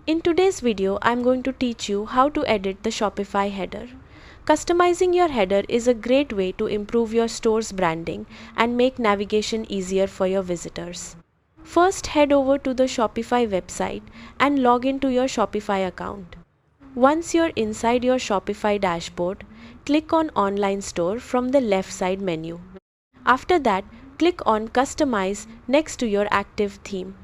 In today's video, I'm going to teach you how to edit the Shopify header. Customizing your header is a great way to improve your store's branding and make navigation easier for your visitors. First, head over to the Shopify website and log into your Shopify account. Once you're inside your Shopify dashboard, click on Online Store from the left side menu. After that, click on Customize next to your active theme.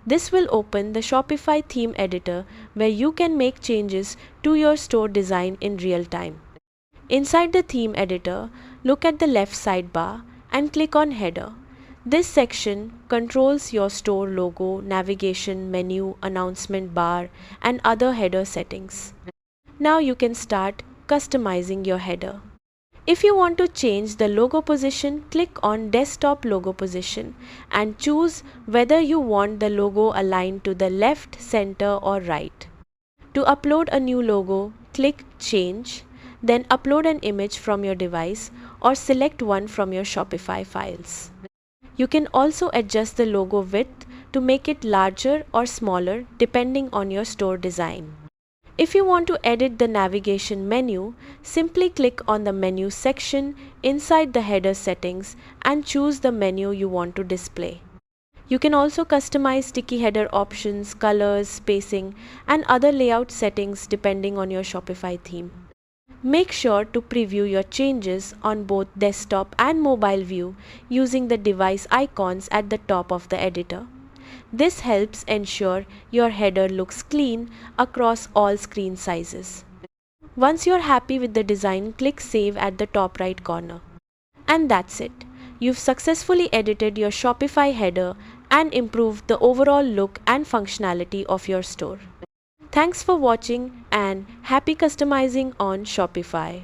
This will open the Shopify theme editor where you can make changes to your store design in real time. Inside the theme editor, look at the left sidebar and click on Header. This section controls your store logo, navigation, menu, announcement bar, and other header settings. Now you can start customizing your header. If you want to change the logo position, click on Desktop Logo Position and choose whether you want the logo aligned to the left, center, or right. To upload a new logo, click Change, then upload an image from your device or select one from your Shopify files. You can also adjust the logo width to make it larger or smaller depending on your store design. If you want to edit the navigation menu, simply click on the menu section inside the header settings and choose the menu you want to display. You can also customize sticky header options, colors, spacing, and other layout settings depending on your Shopify theme. Make sure to preview your changes on both desktop and mobile view using the device icons at the top of the editor. This helps ensure your header looks clean across all screen sizes. Once you're happy with the design, click Save at the top right corner. And that's it. You've successfully edited your Shopify header and improved the overall look and functionality of your store. Thanks for watching and happy customizing on Shopify.